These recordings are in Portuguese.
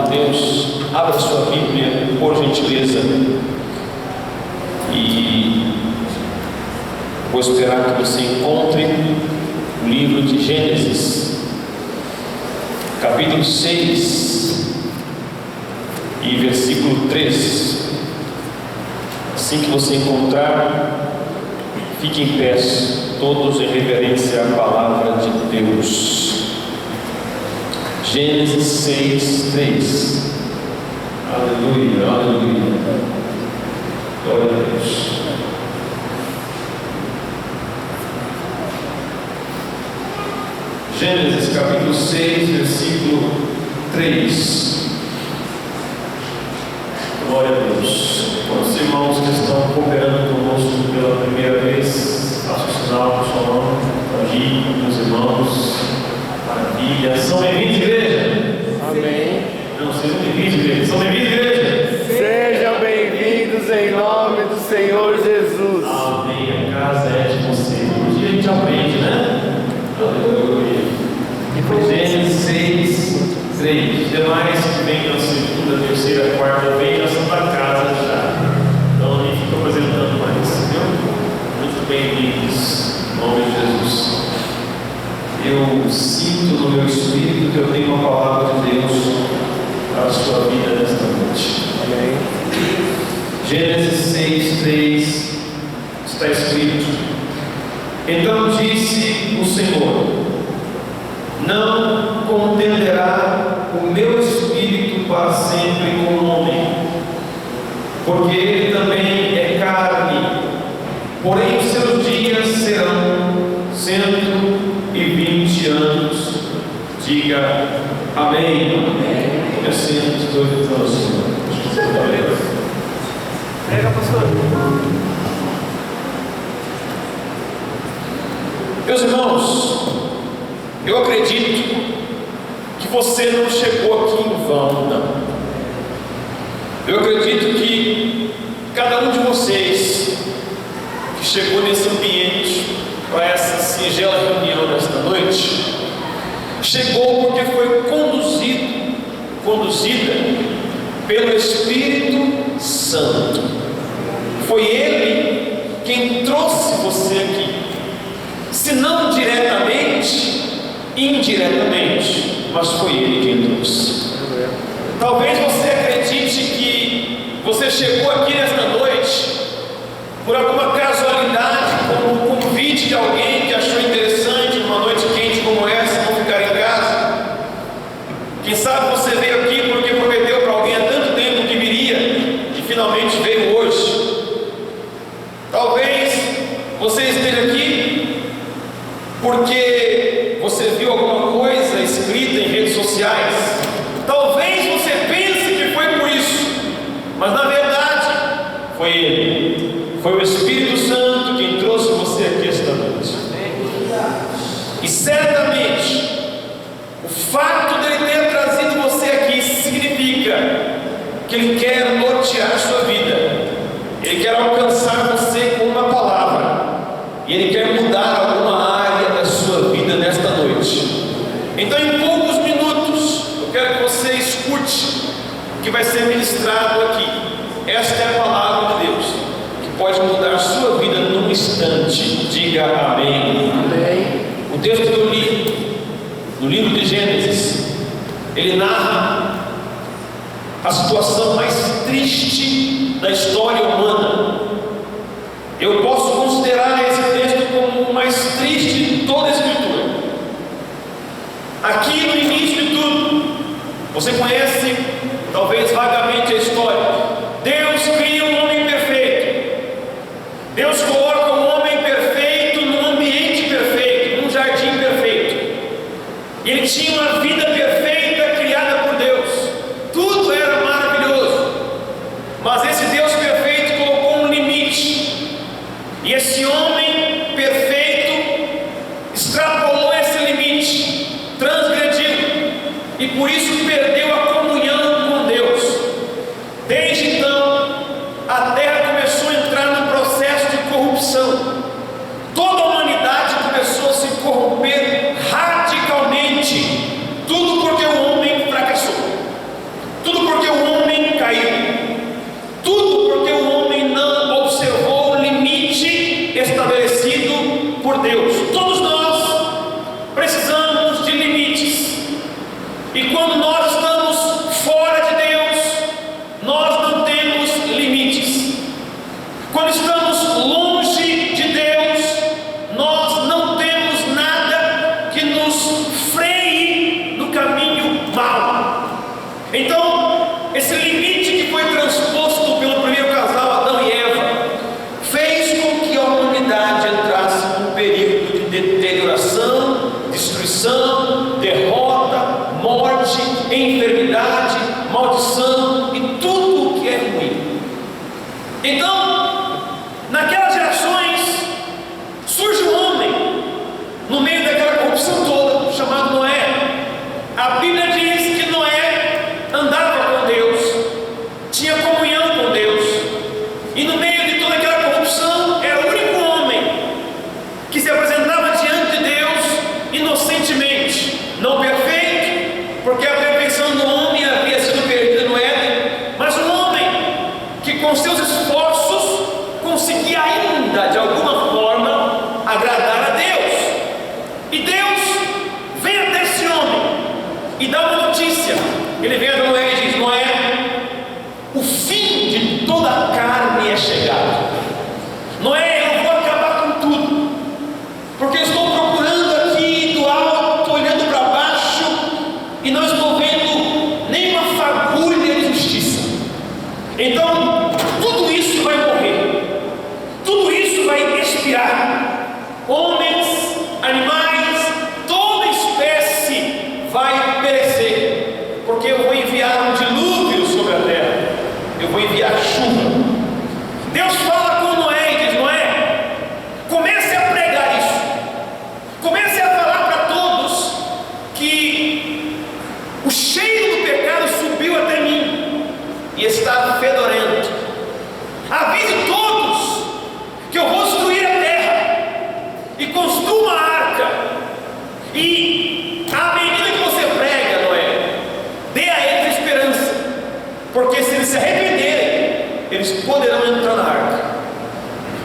Deus, abra sua Bíblia, por gentileza, e vou esperar que você encontre o livro de Gênesis, capítulo 6 e versículo 3. Assim que você encontrar, fique em pé, todos em reverência à palavra de Deus. Gênesis 6, 3. Aleluia, aleluia. Glória a Deus. Gênesis capítulo 6, versículo 3. Glória a Deus. Quantos irmãos que estão cooperando conosco pela primeira vez, faço o sinal com sua mão, aqui, meus irmãos. Maravilha. São bem-vindos, igreja? Amém. Não, sejam bem-vindos, igreja. São bem-vindos, igreja? Sejam bem-vindos em nome do Senhor Jesus. Amém. A casa é de vocês. Um dia a gente aprende, né? Aleluia. Gênesis 6, 3. Demais que vem na segunda, terceira, quarta, vem na Santa Casa já. Então nem fica apresentando mais, viu? Muito bem-vindos. Em nome de Jesus. Eu sinto no meu espírito que eu tenho uma palavra de Deus para a sua vida nesta noite. Amém. Gênesis 6, 3 está escrito: Então disse o Senhor: Não contenderá o meu espírito para sempre com o homem, porque ele também é carne, porém os seus dias serão 120 anos. Diga amém. Amém. Tome assento, dois anos. Prega, pastor. Meus irmãos, eu acredito que você não chegou aqui em vão, não. Eu acredito que cada um de vocês que chegou nesse ambiente para essa singela reunião nesta noite, chegou porque foi conduzida pelo Espírito Santo. Foi Ele quem trouxe você aqui, se não diretamente, indiretamente, mas foi Ele quem trouxe. Talvez você acredite que você chegou aqui nesta noite por alguma casualidade, como um convite de alguém que achou interessante numa noite quente como essa, não ficar em casa. Quem sabe você veio aqui porque prometeu para alguém há tanto tempo que viria e finalmente veio hoje. Talvez você esteja aqui porque você viu alguma coisa escrita em redes sociais. Talvez você pense que foi por isso, mas na verdade foi Ele. Foi o Espírito Santo quem trouxe você aqui esta noite. E certamente o fato dele ter trazido você aqui significa que Ele quer nortear a sua vida. Ele quer alcançar você com uma palavra. E Ele quer mudar alguma área da sua vida nesta noite. Então, em poucos minutos, eu quero que você escute o que vai ser ministrado aqui. Esta é a palavra de Deus, que pode mudar a sua vida num instante. Diga amém. Amém. O texto que eu li no livro de Gênesis, ele narra a situação mais triste da história humana. Eu posso considerar esse texto como o mais triste de toda a Escritura. Aqui no início de tudo, você conhece talvez vagamente a história. Deus cria um homem perfeito. Deus coloca um homem perfeito num ambiente perfeito, num jardim perfeito. E ele tinha uma vida perfeita criada por Deus. Tudo era maravilhoso. Mas esse Deus perfeito colocou um limite. E esse homem perfeito extrapolou esse limite, transgrediu, e por isso perdeu a comunhão com Deus. Então, esse limite que foi transposto pelo primeiro casal, Adão e Eva, fez com que a humanidade entrasse num período de deterioração, destruição, derrota, morte, enfermidade, maldição e tudo o que é ruim. Então, naquelas gerações, surge um homem no meio daquela corrupção toda, chamado Noé. A Bíblia diz que Noé andava com Deus, tinha comunhão com Deus, e no meio de toda aquela corrupção era o único homem que se apresentava diante de Deus inocentemente, não perfeito, porque a perfeição do homem havia sido perdida no Éden, mas um homem que com seus esforços conseguia ainda de alguma forma agradar a Deus. E Deus vem até esse homem e dá uma notícia. Ele vem a Noé e diz: Noé, o fim de toda a carne é chegado. Noé, eu vou acabar com tudo, porque eu estou procurando aqui do alto, olhando para baixo, e não estou vendo nenhuma fagulha de justiça. Então, tudo isso vai morrer, tudo isso vai expirar. Homens, animais, toda espécie vai perecer, porque eu vou enviar um dilúvio sobre a terra, eu vou enviar chuva. Deus fala com Noé e diz: Noé, comece a pregar isso, comece a falar para todos que o cheiro do pecado subiu até mim e está fedorento. Avise todos que eu vou destruir a terra e construa uma arca. E à medida que você prega, Noé, dê a eles esperança, porque se eles se arrependerem, eles poderão entrar na arca.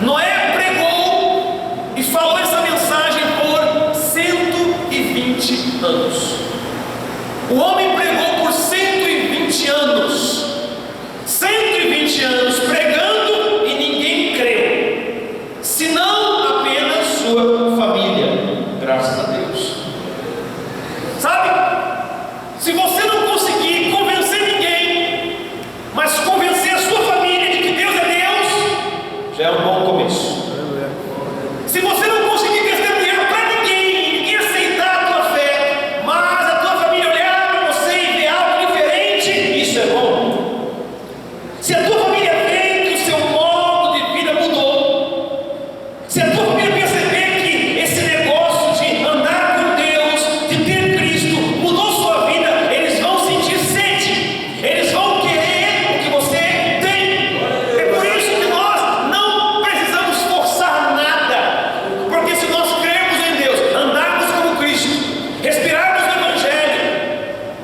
Noé pregou e falou essa mensagem por 120 anos. O homem pregou por 120 anos. 120 anos pregando e ninguém creu, senão apenas sua família, graças a Deus. Sabe, se você não conseguir convencer ninguém, mas convencer a sua família de que Deus é Deus, já é um bom começo. Se você não conseguir testemunhar para ninguém, ninguém aceitar a tua fé, mas a tua família olhar para você e ver algo diferente, isso é bom. Se a tua família vê que o seu modo de vida mudou, se a tua família perceber que esse negócio de andar com Deus, de ter Cristo, mudou sua vida, eles vão sentir sede, eles vão querer o que você tem. É por isso que nós não precisamos forçar nada, porque se nós crermos em Deus, andarmos como Cristo, respirarmos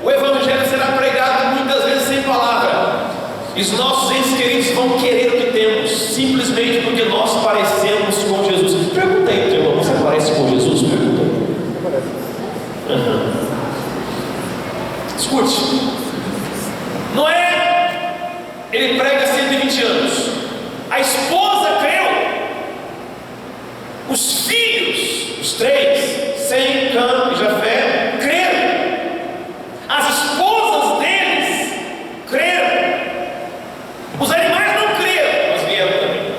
o Evangelho será pregado muitas vezes sem palavra. E os nossos entes queridos vão querer o que temos, simplesmente porque nós parecemos com Jesus. Pergunta aí, teu irmão, você parece com Jesus? Pergunta aí. Escute, Noé, ele prega 120 anos. A esposa creu. Os filhos, os três, Sem, Cã e Jafé, creram. As esposas deles creram. Os animais não creram, mas vieram também.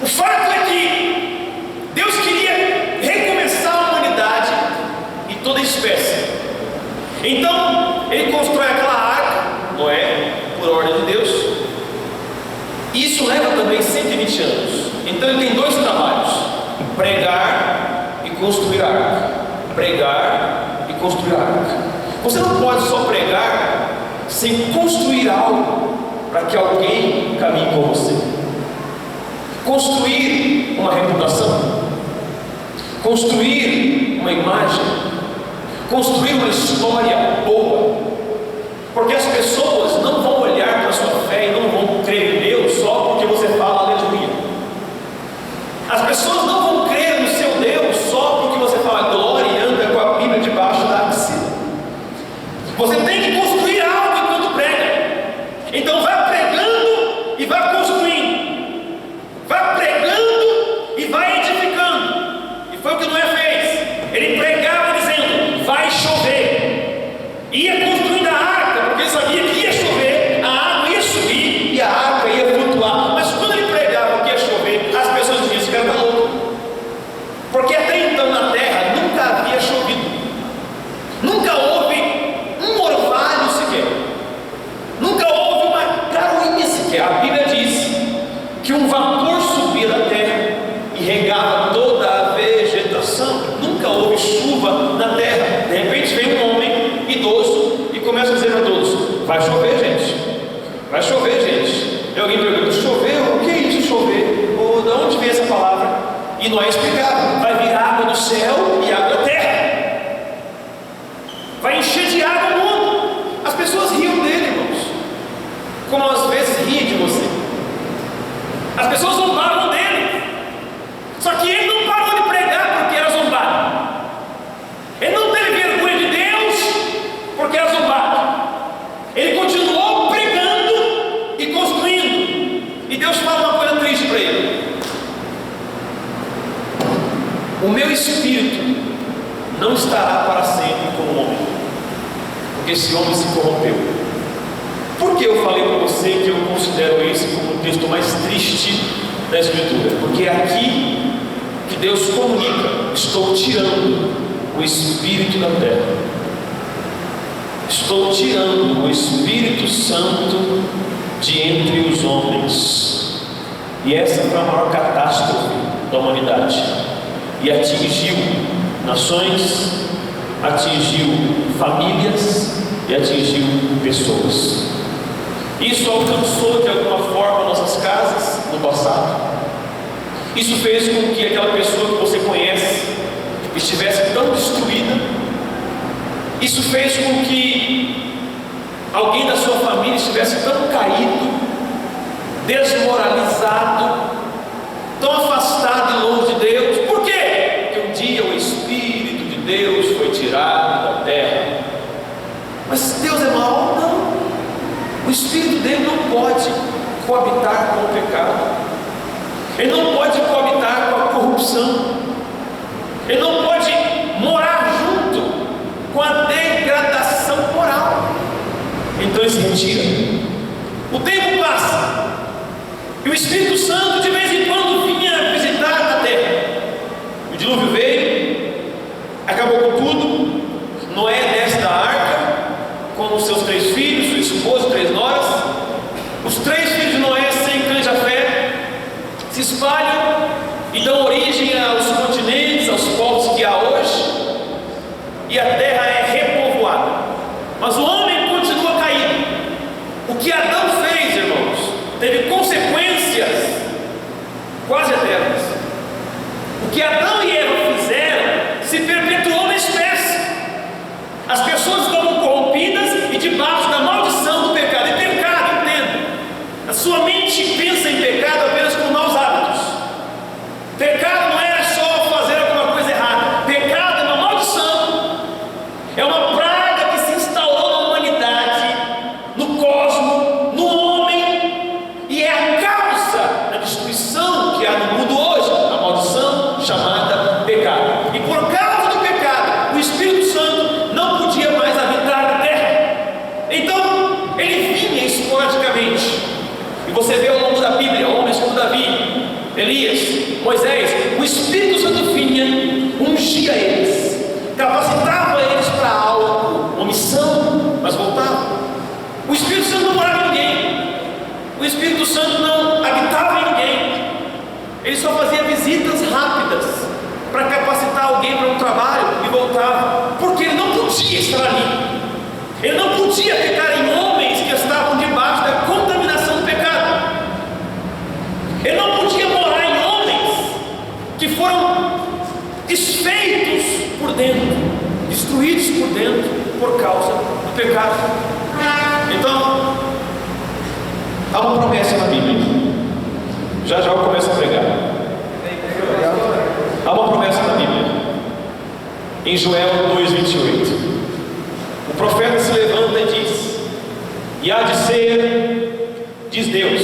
O fato é que Deus queria recomeçar a humanidade e toda a espécie. Então, ele constrói aquela arca, Noé, por ordem de Deus. E isso leva também 120 anos. Então ele tem dois trabalhos: pregar e construir a arca. Pregar e construir a arca. Você não pode só pregar sem construir algo para que alguém caminhe com você. Construir uma reputação, construir uma imagem, construir uma história boa, porque as pessoas não vão olhar para a sua fé e não vão crer em Deus só porque você fala aleluia. As pessoas não vão crer no seu Deus só porque você fala glória e anda com a Bíblia debaixo da axila. Você tem que construir algo enquanto prega. Então vai pregando e vai construindo, vai pregando e vai edificando. E foi o que Noé fez. Ele pregava dizendo: vai chover. Ia construindo a arca, Vai chover, gente. Vai chover, gente. E alguém pergunta: choveu? O que é isso, chover? Ou de onde vem essa palavra? E Noé explicava: vai vir água do céu e água da terra. Vai encher de água o mundo. As pessoas riam dele, irmãos, como às vezes riem de você. As pessoas zombavam dele. Só que ele não parou de pregar porque era zombado. Ele não teve vergonha de Deus porque era zombado. Ele continuou pregando e construindo. E Deus fala uma coisa triste para ele: o meu espírito não estará para sempre com o homem, porque esse homem se corrompeu. Por que eu falei para você que eu considero esse como o texto mais triste da Escritura? Porque é aqui que Deus comunica: estou tirando o Espírito da terra, estou tirando o Espírito Santo de entre os homens. E essa foi a maior catástrofe da humanidade, e atingiu nações, atingiu famílias e atingiu pessoas. Isso alcançou de alguma forma nossas casas no passado. Isso fez com que aquela pessoa que você conhece estivesse tão destruída. Isso fez com que alguém da sua família estivesse tão caído, desmoralizado, tão afastado e longe de Deus. Por quê? Porque um dia o Espírito de Deus foi tirado da terra. Mas Deus é mau? Não. O Espírito dele não pode coabitar com o pecado. Ele não pode coabitar com a corrupção. Ele não pode morar junto com a degradação moral. Então ele se retira. O tempo passa e o Espírito Santo de vez em quando vinha visitar a terra. O dilúvio veio, acabou com tudo. Noé desce da arca com os seus 3 filhos, sua esposa, 3 noras. Os 3 filhos de Noé, sem canja-fé, se espalham e dão origem aos continentes, aos povos que há hoje, e a terra é repovoada. Mas o homem continua caído. O que Adão fez, irmãos, teve consequências quase eternas. O que Adão e Eva fizeram se perpetuou na espécie. As pessoas estavam corrompidas e debaixo da maldição do pecado. E pecado, entenda, a sua mente pensa em pecado apenas com maus hábitos. Pecado não é só fazer alguma coisa errada. Pecado é uma maldição, é uma praga que se instaurou na humanidade, no cosmos, no homem, e é a causa da destruição que há no mundo hoje, a maldição chamada pecado. E por causa do pecado, o Espírito Santo não podia mais habitar na terra. Então ele vinha esporadicamente. E você vê ao longo da Bíblia homens como Davi, Elias, Moisés. O Espírito Santo vinha, ungia eles, capacitava eles para algo, uma missão, mas voltava. O Espírito Santo não morava em ninguém. O Espírito Santo não habitava em ninguém. Ele só fazia visitas rápidas para capacitar alguém para um trabalho e voltava, porque ele não podia estar ali. Ele não podia ficar em homens que estavam debaixo da contaminação do pecado. Ele não podia morar em homens que foram desfeitos por dentro, destruídos por dentro por causa do pecado. Então, há uma promessa na Bíblia. Já já eu começo a pregar. Há uma promessa na Bíblia, em Joel 2:28. O profeta se levanta e diz: e há de ser, diz Deus,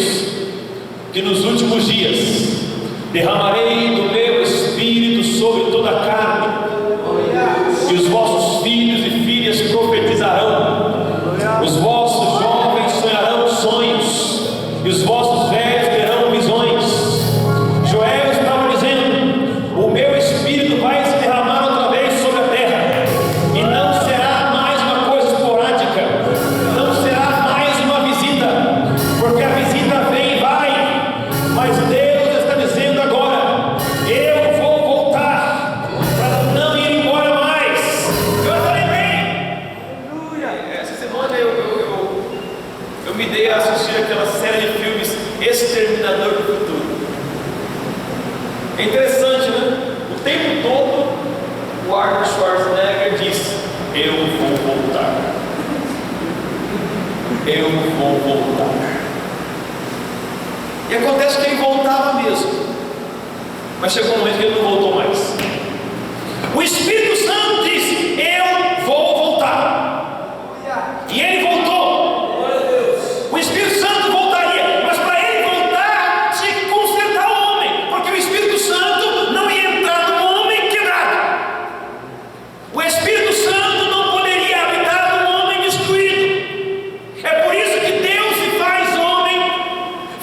que nos últimos dias derramarei do meu Espírito sobre toda a carne, e os vossos filhos e filhas profetizarão, os vossos jovens sonharão sonhos, e os vossos velhos terão visões. Joel estava dizendo: o meu Espírito vai se derramar outra vez sobre a terra, e não será mais uma coisa esporádica, não será mais uma visita, porque a visita vem e vai, mas Deus está dizendo agora: eu me dei a assistir aquela série de filmes Exterminador do Futuro. É interessante, né? O tempo todo o Arnold Schwarzenegger diz: eu vou voltar. Eu vou voltar. E acontece que ele voltava mesmo. Mas chegou um momento que ele não voltou mais. O Espírito Santo disse: eu vou voltar. E ele voltou. O Espírito Santo voltaria, mas para ele voltar tinha que consertar o homem, porque o Espírito Santo não ia entrar no homem quebrado. O Espírito Santo não poderia habitar no homem destruído. É por isso que Deus se faz homem,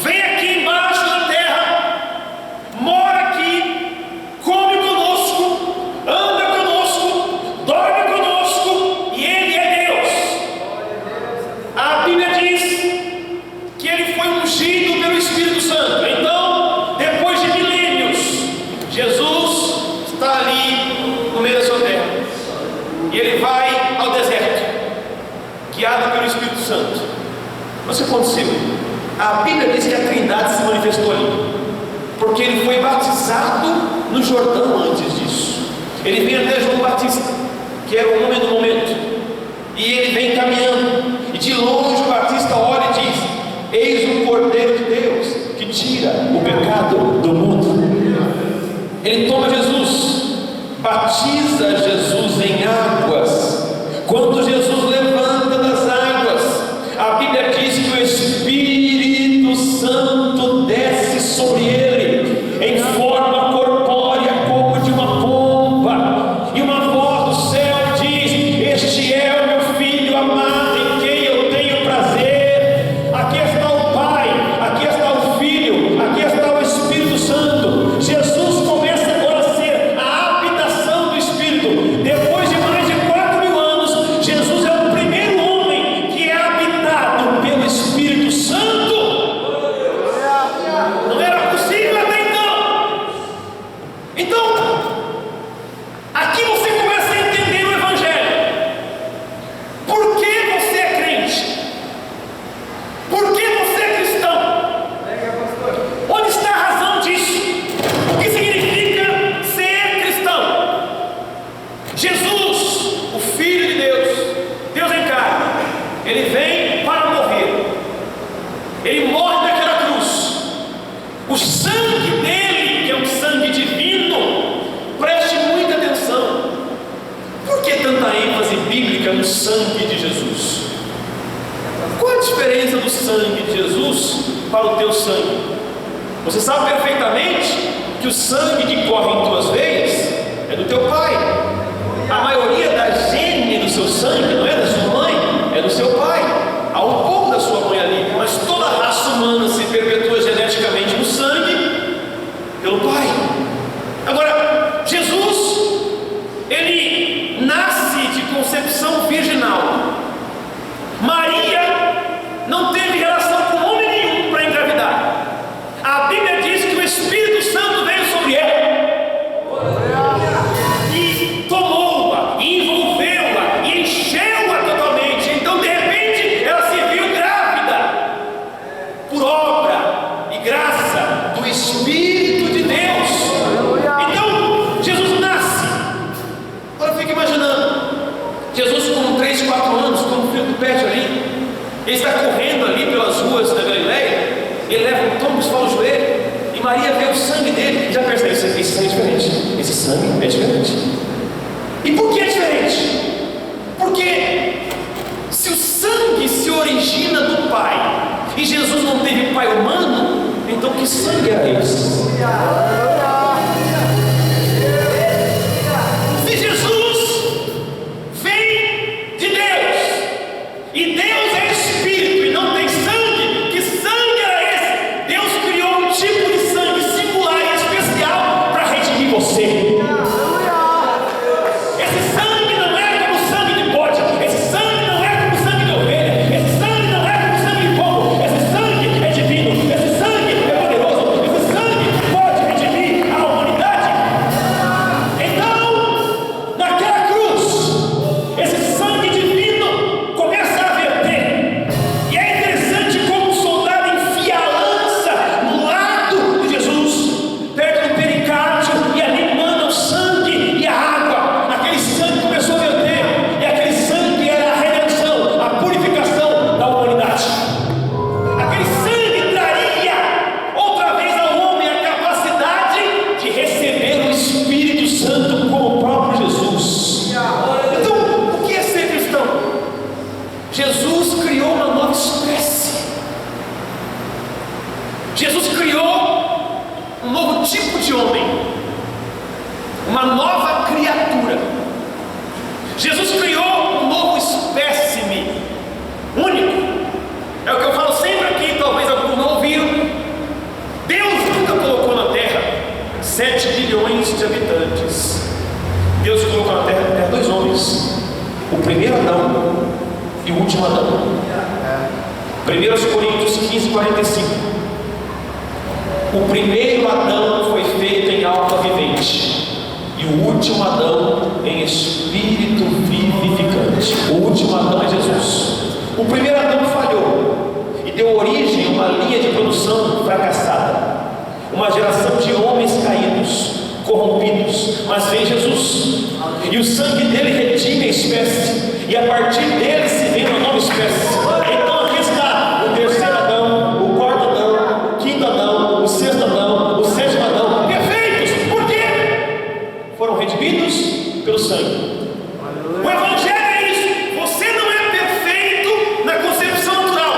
vem aqui embaixo da terra, mora aqui, come conosco, anda conosco, dorme conosco, e Ele é Deus. A Bíblia diz que Ele foi ungido pelo Espírito Santo. Então, depois de milênios, Jesus está ali no meio da sua terra, e Ele vai ao deserto, guiado pelo Espírito Santo. Mas o que aconteceu? A Bíblia diz que a Trindade se manifestou ali, porque Ele foi batizado no Jordão antes disso. Ele vem até João Batista, que era o homem do momento, e ele vem caminhando, e de longe o Batista olha e diz: eis o Cordeiro de Deus, que tira o pecado do mundo. Ele toma Jesus, batiza Jesus em águas. Quando Jesus levanta das águas, a Bíblia diz que o Espírito Santo desce sobre ele em forma corpórea como de uma pomba, e uma voz do céu diz: este é o meu filho amado, em quem eu tenho prazer. Aqui está o Pai, aqui está o Filho, aqui está o Espírito Santo. Jesus começa agora a ser a habitação do Espírito. Depois de mais de 4.000 anos, Jesus é o primeiro homem que é habitado pelo Espírito Santo. Não era possível até então. Então, aqui você começa a entender o Evangelho. Por que você é crente? Por que você é cristão? Onde está a razão disso? O que significa ser cristão? Jesus, o Filho de Deus, Deus em carne, Ele vem para morrer. Ele morre naquela cruz. O sangue dele, que é um sangue divino, preste muita atenção. Por que tanta ênfase bíblica no sangue de Jesus? Qual a diferença do sangue de Jesus para o teu sangue? Você sabe perfeitamente que o sangue que corre em tuas veias é do teu pai. A maioria da gene do seu sangue não é da sua mãe, é do seu pai. Há um pouco da sua mãe ali, mas toda a raça humana se perpetua geneticamente no sangue pelo pai. Agora, Jesus, ele nasce de concepção virginal. Maria não teve relação com homem nenhum para engravidar. A Bíblia diz que o Espírito Santo veio sobre ela e tomou-a, e envolveu-a, e encheu-a totalmente. Então, de repente, ela se viu grávida por obra e graça do Espírito de Deus. Então, Jesus nasce. Agora fica imaginando, Jesus com 3, 4 anos, como o filho do Pet ali, ele está correndo ali pelas ruas da Galileia, ele leva um tombo, esfola o joelho, e Maria vê o sangue dele, e já percebe: esse sangue é diferente, esse sangue é diferente. E por que é diferente? Porque se o sangue se origina do Pai, e Jesus não teve pai humano, então que sangue era esse? Se Jesus vem de Deus, e Deus é Espírito e não tem sangue, que sangue era esse? Deus criou um tipo de sangue singular e especial para redimir você. Esse sangue não é como sangue de bode, esse sangue não é como sangue de ovelha, esse sangue não é como sangue de pombo, esse sangue é divino, esse sangue é poderoso, esse sangue pode redimir e o último Adão. 1 Coríntios 15:45. O primeiro Adão foi feito em alma vivente, e o último Adão em espírito vivificante. O último Adão é Jesus. O primeiro Adão falhou e deu origem a uma linha de produção fracassada, uma geração de homens caídos, corrompidos. Mas vem Jesus, e o sangue dele redime a espécie, e a partir dele se vê uma nova espécie. Então aqui está o terceiro Adão, o quarto Adão, o quinto Adão, o sexto Adão, o sétimo Adão, perfeitos. Por quê? Foram redimidos pelo sangue. O Evangelho é isso. Você não é perfeito na concepção natural,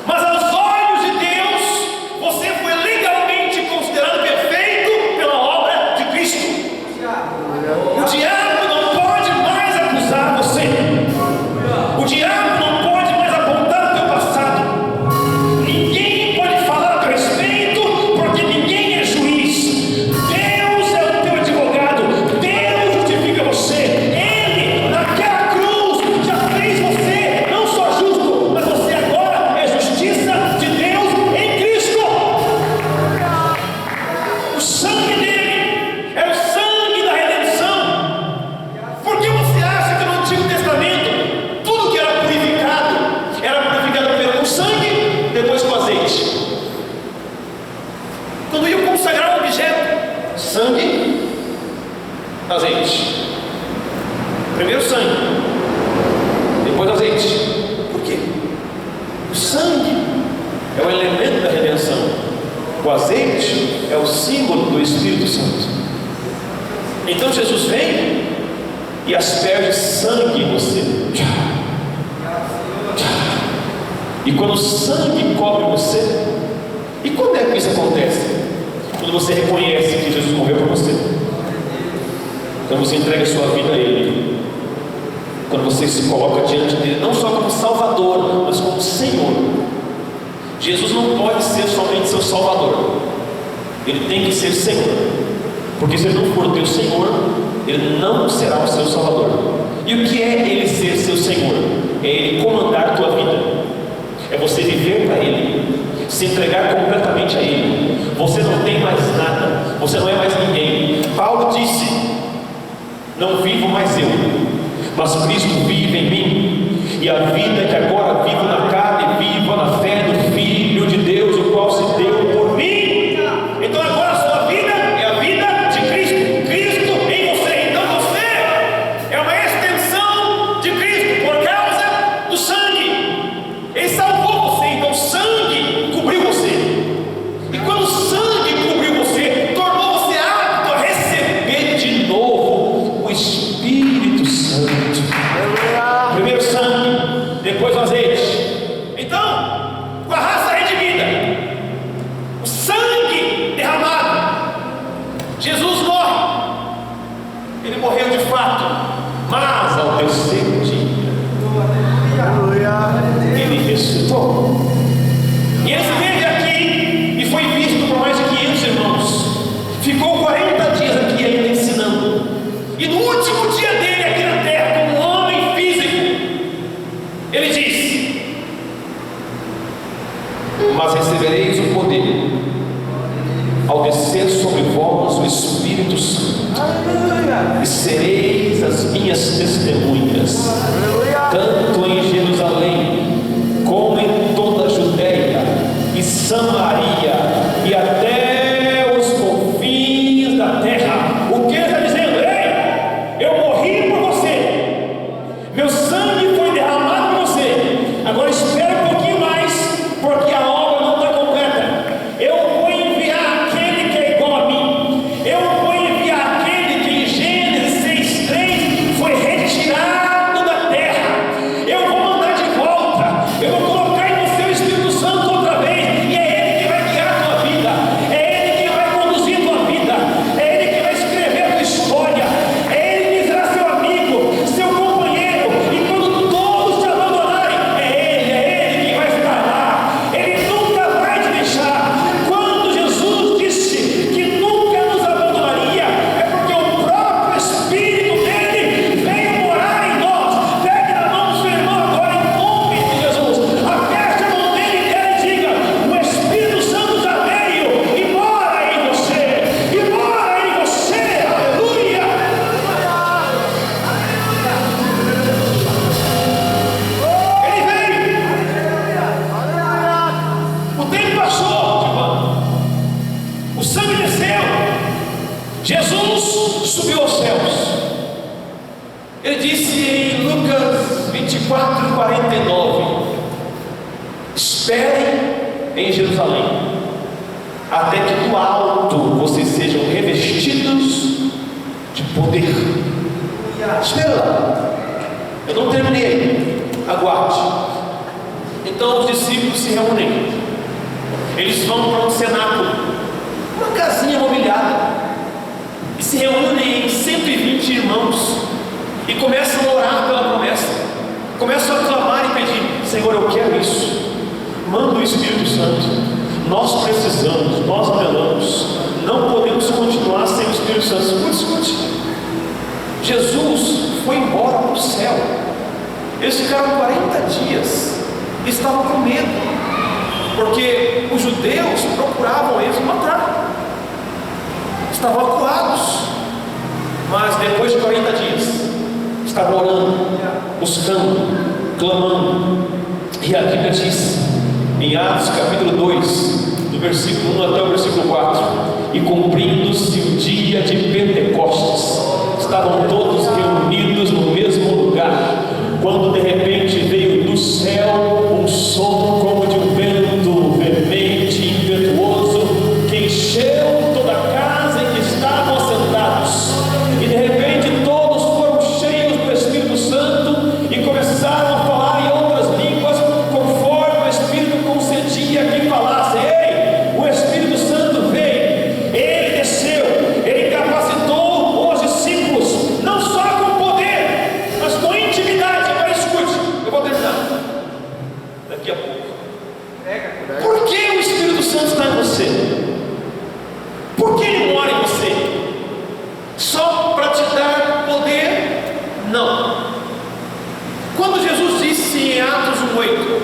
mas aos olhos de Deus você foi legalmente considerado perfeito pela obra de Cristo. O diabo não pode mais acusar você. O diabo não pode mais apontar o teu passado. Ninguém pode falar a teu respeito, porque ninguém é juiz. Deus é o teu advogado. Deus justifica você. Ele, naquela cruz, já fez você não só justo, mas você agora é justiça de Deus em Cristo. O sangue dele é o sangue da redenção. Por que você acha que no Antigo Testamento tudo que era purificado pelo sangue, depois com azeite? Quando iam consagrar um objeto, sangue, azeite. Primeiro sangue, depois azeite. Por quê? O sangue é o elemento da redenção. O azeite é o símbolo do Espírito Santo. Então Jesus vem e asperge sangue em você. E quando o sangue cobre você, e quando é que isso acontece? Quando você reconhece que Jesus morreu por você. Quando você entrega a sua vida a Ele. Quando você se coloca diante dele, não só como Salvador, mas como Senhor. Jesus não pode ser somente seu Salvador, Ele tem que ser Senhor. Porque se Ele não for teu Senhor, Ele não será o seu Salvador. E o que é Ele ser seu Senhor? É Ele comandar a tua vida. É você viver para Ele, se entregar completamente a Ele. Você não tem mais nada, você não é mais ninguém. Paulo disse: não vivo mais eu, mas Cristo vive em mim. E a vida que agora vivo na carne, vivo na fé do Filho de Deus, o qual se deu por mim. Então agora a sua vida é a vida de Cristo, Cristo em você. Então você é uma extensão de Cristo por causa do sangue. Ele salvou você, então o sangue cobriu você. E quando o sangue cobriu você, tornou você apto a receber de novo o Espírito Santo. Primeiro sangue, depois o azeite. Então, com a raça redimida, o sangue derramado, Jesus morre. Ele morreu de fato, mas ao terceiro dia Ele ressuscitou. E Ele esteve aqui e foi visto por mais de 500 irmãos. Ficou 40 dias aqui ainda ensinando. E no último dia dele aqui na terra, como um homem físico, Ele disse: mas recebereis o poder ao descer sobre vós o Espírito Santo, e sereis as minhas testemunhas, tanto em Jerusalém, como em toda a Judéia e Samaria, e até os confins da terra. O que ele está dizendo? Ei, eu morri por você, meu sangue foi derramado por você, agora espera um pouquinho mais, porque a obra não está completa. Eu vou enviar aquele que é igual a mim. Eu vou enviar aquele que em Gênesis 6:3 foi retirado da terra. Eu vou mandar disse em Lucas 24:49: esperem em Jerusalém, até que do alto vocês sejam revestidos de poder. Espera lá, eu não terminei, aguarde. Então os discípulos se reúnem, eles vão para um cenáculo, uma casinha mobiliada, e se reúnem em 120 irmãos, e começam a orar pela promessa, começam a clamar e pedir: Senhor, eu quero isso, manda o Espírito Santo, nós precisamos, nós anelamos, não podemos continuar sem o Espírito Santo. Escute, Jesus foi embora para o céu, eles ficaram 40 dias, estavam com medo, porque os judeus procuravam eles matar, estavam acuados, mas depois de 40 dias, estavam orando, buscando, clamando, e a Bíblia diz, em Atos capítulo 2, do versículo 1 até o versículo 4: e cumprindo-se o dia de Pentecostes, estavam todos reunidos no mesmo lugar, quando de repente veio do céu um som como de um vento veemente e impetuoso, que encheu toda a casa em que estavam assentados, e de repente todos foram cheios do Espírito Santo e começaram a falar em outras línguas, conforme o Espírito concedia que falassem. Ei, o Espírito Santo veio, ele desceu, ele capacitou os discípulos, não só com poder, mas com intimidade. Agora escute, eu vou terminar daqui a pouco. Por que o Espírito Santo está em você? Por que ele mora em você? Só para te dar poder? Não. Quando Jesus disse em Atos 1:8: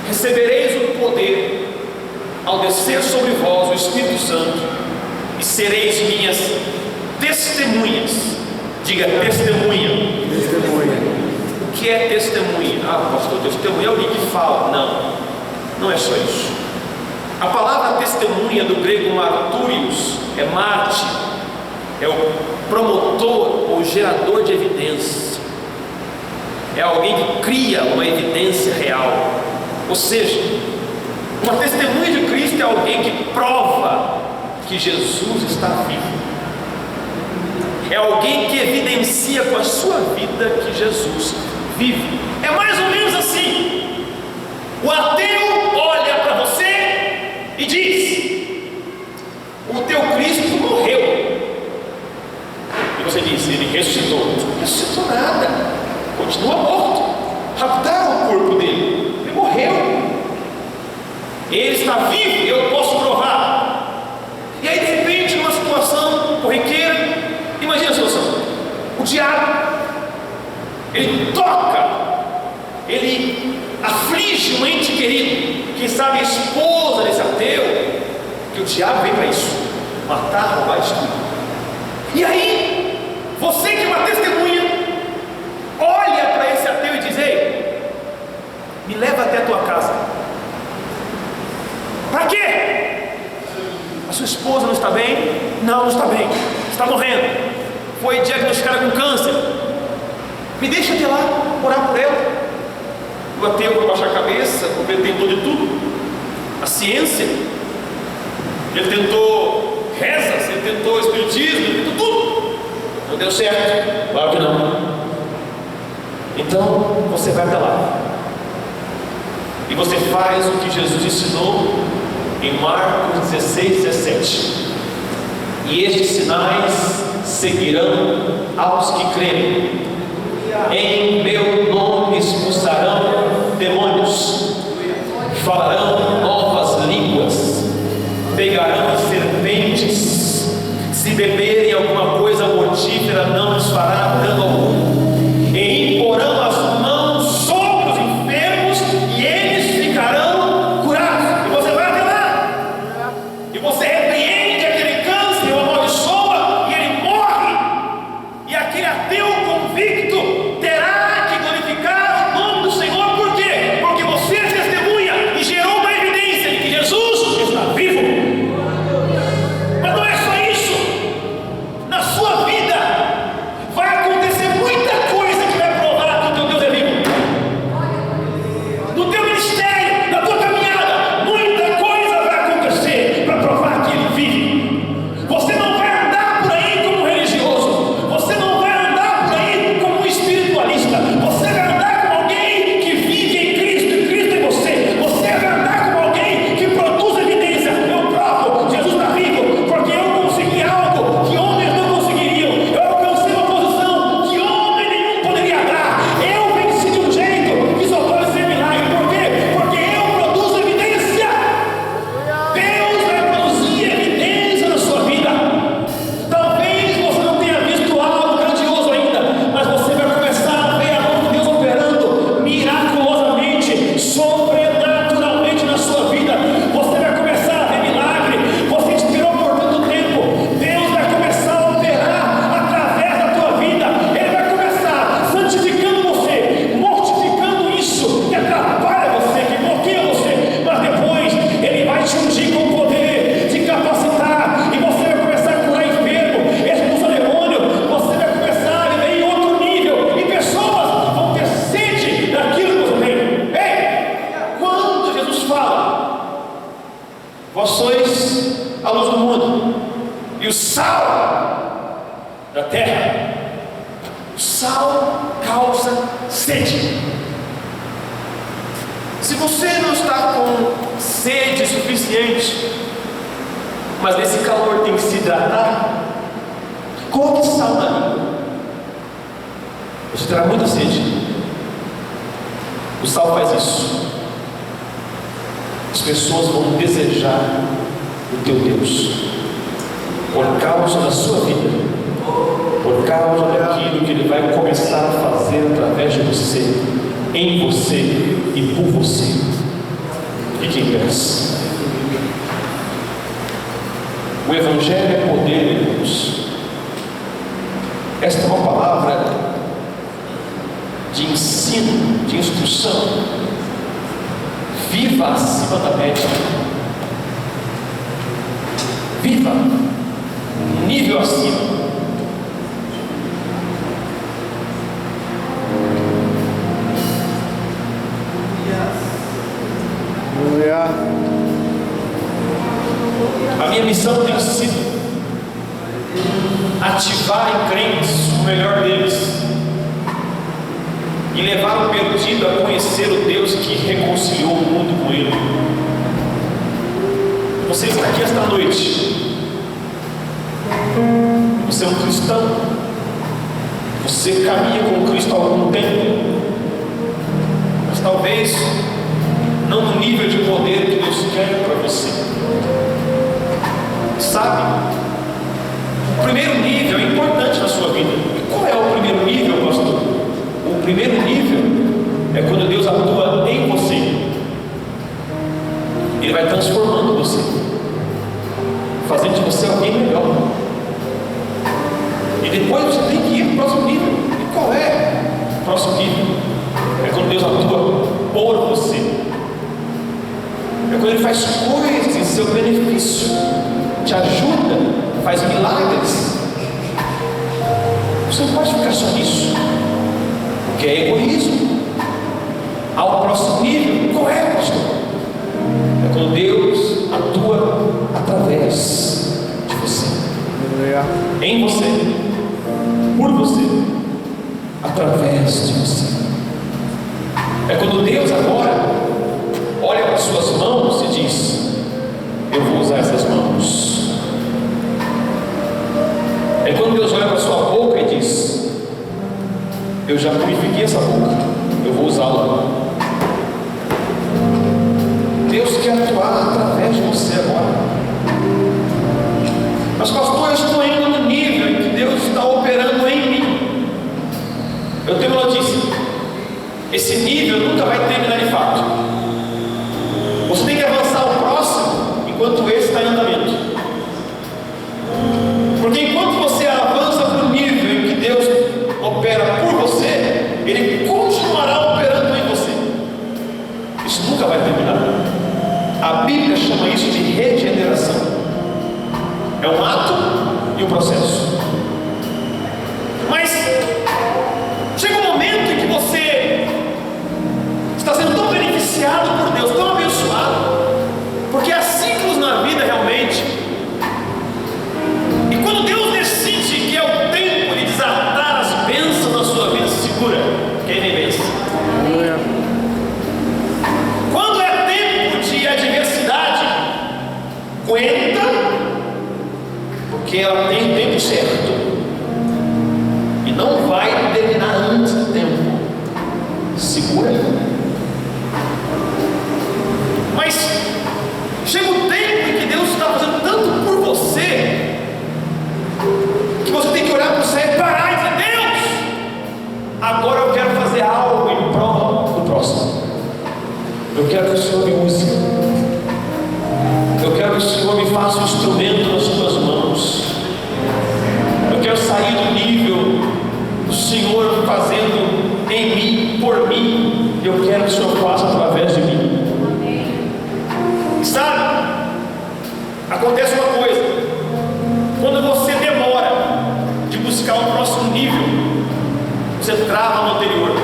recebereis o poder ao descer sobre vós o Espírito Santo, e sereis minhas testemunhas. Diga testemunha. O que é testemunha? Ah, pastor, testemunha é alguém que fala. Não, não é só isso. A palavra testemunha do grego marturios é mártir, é o promotor ou gerador de evidência, é alguém que cria uma evidência real. Ou seja, uma testemunha de Cristo é alguém que prova que Jesus está vivo, é alguém que evidencia com a sua vida que Jesus vive. É mais ou menos assim: o ateu olha para você e diz: o teu Cristo morreu. E você diz: ele ressuscitou. Não ressuscitou nada, continua morto, raptaram o corpo dele, ele morreu. Ele está vivo, eu posso provar. E aí de repente, numa situação corriqueira, imagina a situação: o diabo, ele toca, ele aflige um ente querido, quem sabe a esposa desse ateu, que o diabo vem para isso: matar, roubar, destruir. E aí, você que é uma testemunha, olha para esse ateu e diz: ei, me leva até a tua casa. Para quê? A sua esposa não está bem? Não, não está bem, está morrendo, foi diagnosticada com câncer. Me deixa até lá, orar por ela. O ateu vai baixar a cabeça, porque ele tentou de tudo. A ciência, ele tentou rezas, ele tentou espiritismo, ele tentou tudo. Não deu certo, claro que não. Então você vai até lá e você faz o que Jesus ensinou em Marcos 16:17: e estes sinais seguirão aos que crerem. Em meu nome expulsarão demônios, falarão novas línguas, pegarão serpentes, se beberem alguma coisa mortífera não lhes fará dano algum, e imporão as mãos sobre os enfermos e eles ficarão curados. E você vai até lá e você repreende aquele câncer, o amaldiçoa, e ele morre, e aquele ateu convicto terá que glorificar o nome do Senhor. Por quê? Porque você é testemunha e gerou uma fala: vós sois a luz do mundo e o sal da terra. O sal causa sede. Se você não está com sede suficiente, mas nesse calor tem que se hidratar, coloque sal na língua. Você terá muita sede. O sal faz isso. As pessoas vão desejar o teu Deus por causa da sua vida, por causa daquilo que Ele vai começar a fazer através de você, em você e por você. Fique em pé. O Evangelho é poder, irmãos. Esta é uma palavra de ensino, de instrução. Viva acima da média. Viva um nível acima. A minha missão tem sido ativar em crentes o melhor deles e levar o perdido a conhecer o Deus que reconciliou o mundo com Ele. Você está aqui esta noite. Você é um cristão. Você caminha com Cristo há algum tempo, mas talvez não no nível de poder que Deus quer para você. Sabe? O primeiro nível é importante na sua vida. E qual é o primeiro nível, pastor? O primeiro nível é quando Deus atua em você. Ele vai transformando você, fazendo de você alguém melhor. E depois você tem que ir para o próximo nível. E qual é o próximo nível? É quando Deus atua por você. É quando Ele faz coisas em seu benefício, te ajuda, faz milagres. Você não pode ficar só nisso, porque é egoísmo. Ao próximo nível, qual é, pastor? É quando Deus atua através de você, em você, por você, através de você. É quando Deus agora olha para as suas mãos e diz: eu vou usar essas mãos. É quando Deus olha para a sua boca e diz: eu já purifiquei essa boca, eu vou usá-la. Deus quer atuar através de você agora. Mas pastor, eu estou indo no nível em que Deus está operando em mim. Eu tenho uma notícia: esse nível nunca vai terminar de fato. Você tem que avançar ao próximo enquanto esse está em andamento. Porque enquanto você avança para o nível em que Deus opera por você, Ele continuará operando em você. Isso nunca vai terminar. A Bíblia chama isso de regeneração. É um ato e um processo. Mas chega um momento em que você está sendo tão beneficiado por Deus, tão abençoado, porque há ciclos na vida realmente. E quando Deus decide que é o tempo de desatar as bênçãos na sua vida, se segura, quem nem benção. Quando é tempo de adversidade, aguenta, porque ela tem o tempo certo e não vai terminar antes do tempo. Segura aí. Mas chega um tempo em que Deus está fazendo tanto por você que você tem que olhar para o céu e parar e dizer: Deus, agora eu quero fazer algo em prol do próximo. Eu quero que o Senhor me use. Eu quero que o Senhor me faça um instrumento nas suas mãos. Eu quero sair do nível do Senhor fazendo em mim, por mim. Eu quero que o Senhor faça através de mim. Sabe? Acontece uma coisa: quando você demora de buscar o próximo nível, você trava no anterior.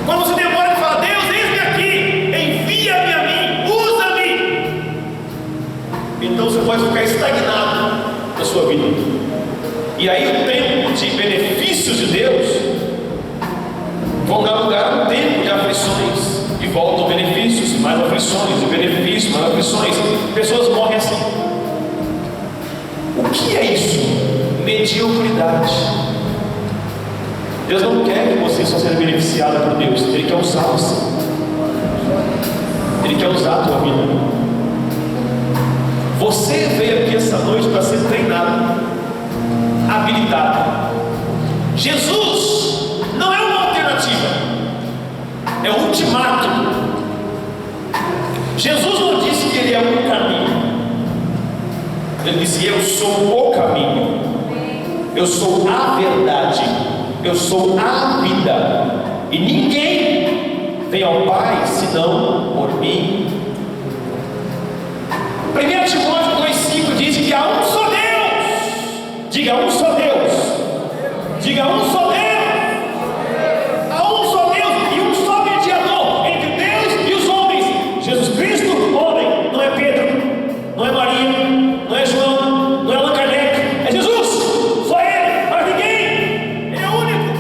Quando você demora de falar: Deus, eis-me aqui, envia aflições, de benefícios, mas aflições. Pessoas morrem assim. O que é isso? Mediocridade. Deus não quer que você só seja beneficiado por Deus. Ele quer usar você. Ele quer usar a tua vida. Você veio aqui essa noite para ser treinado, habilitado. Jesus não é uma alternativa, é o ultimato. Jesus não disse que Ele é um caminho. Ele disse: eu sou o caminho, eu sou a verdade, eu sou a vida, e ninguém vem ao Pai senão por mim. 1 Timóteo 2,5 diz que há um só Deus. Diga: um só Deus. Diga: um só Deus. Há um só Deus e um só mediador entre Deus e os homens, Jesus Cristo, homem. Não é Pedro, não é Maria, não é João, não é Allan Kardec, é Jesus. Só Ele, mais ninguém. Ele é único.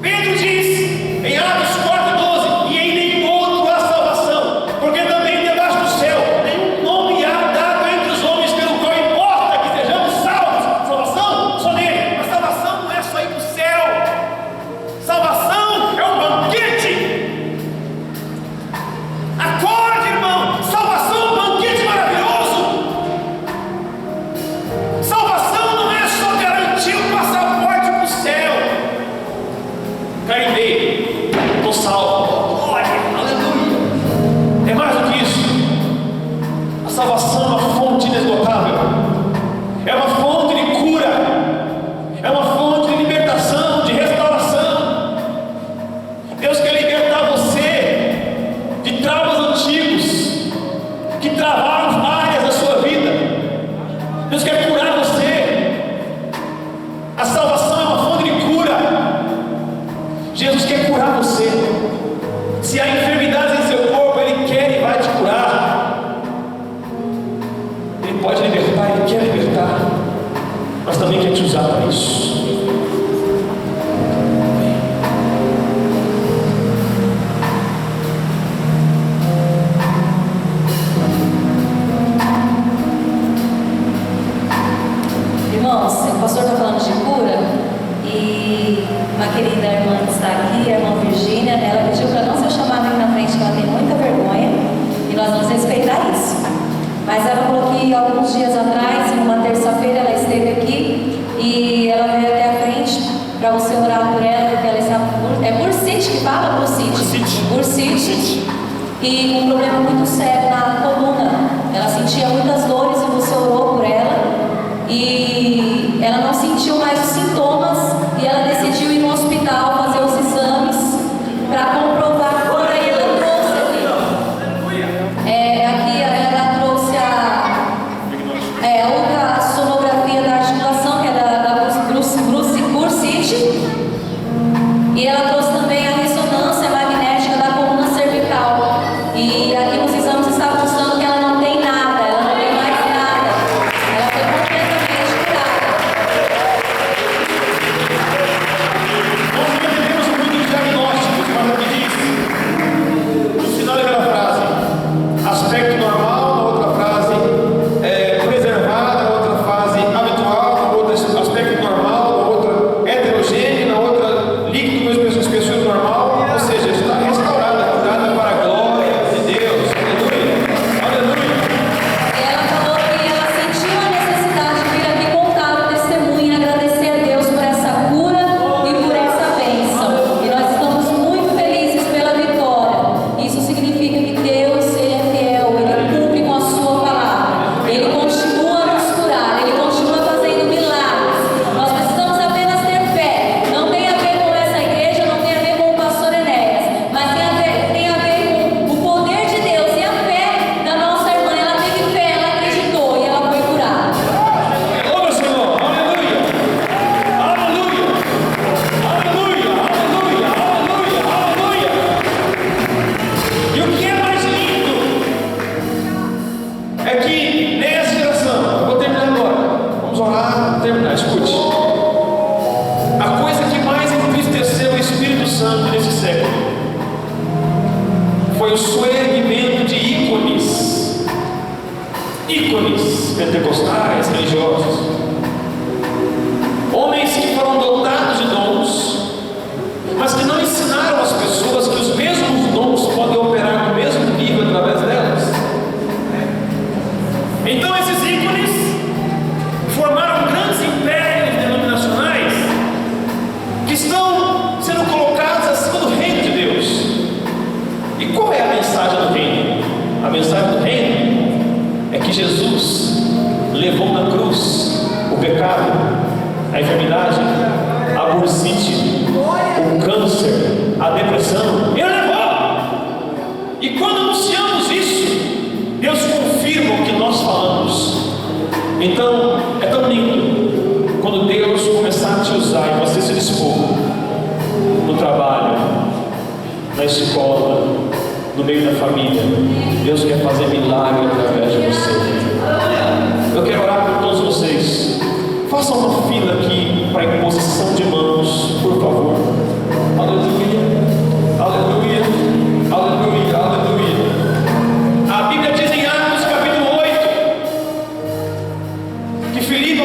Pedro diz em Atos 4,12: e em nenhum outro há salvação, porque também debaixo do céu nenhum nome há dado entre os homens pelo qual importa que sejamos salvos. Salvação só nele. Mas salvação não é só ir para o céu. Salvação é um banquete. Acorde, irmão. Salvação é um banquete maravilhoso. Salvação não é só garantir o passaporte para o céu. Carimbei, estou salvo. Glória, aleluia. É mais do que isso. A salvação é uma fonte inesgotável. É uma fonte de cura. É uma fonte de libertação, de restauração. Deus quer libertar você de traumas antigos que travaram áreas da sua vida. Deus quer curar você. A salvação é uma fonte de cura. Jesus quer curar você. Se há enfermidades em seu corpo, Ele quer e vai te curar. Ele pode libertar, Ele quer libertar, mas também quer te usar para isso. Irmãos, o pastor está falando de cura e uma querida irmã que está aqui, a irmã Virgínia, ela pediu para não ser chamada aqui na frente, que ela tem muita vergonha e nós vamos respeitar isso. Mas ela falou que alguns dias atrás, em uma terça-feira, ela esteve aqui e ela veio até a frente para você orar por ela, porque ela está bursite que fala? Bursite. E um problema muito sério na coluna. Ela sentia muitas dores e você orou por ela. E ela não sentiu mais os sintomas e ela decidiu ir no hospital fazer os exames para comprovar. Por aí ela trouxe aqui ela trouxe a ultrassonografia da articulação, que é da bursite, e ela trouxe também a ressonância magnética da coluna cervical. E aqui nos exames está mostrando que ela não tem nada, ela não tem mais nada. Ela foi completamente curada. foi o surgimento de ícones pentecostais, religiosos, homens que foram dotados de dons, mas que não ensinaram às pessoas que os mesmos dons podem operar no mesmo nível através delas. Então esses ícones formaram grandes impérios denominacionais que estão sendo colocados acima do reino de Deus. E qual é a mensagem do reino? A mensagem do reino é que Jesus levou na cruz o pecado, a enfermidade, a bursite, o câncer, a depressão. Ele levou. E quando anunciamos isso, Deus confirma o que nós falamos. Então é tão lindo quando Deus começar a te usar e você se dispor no trabalho, na escola, no meio da família. Deus quer fazer milagre através de você. Eu quero orar por todos vocês. Faça uma fila aqui para imposição de mãos, por favor. Aleluia, aleluia, aleluia, aleluia. A Bíblia diz em Atos capítulo 8 que Filipe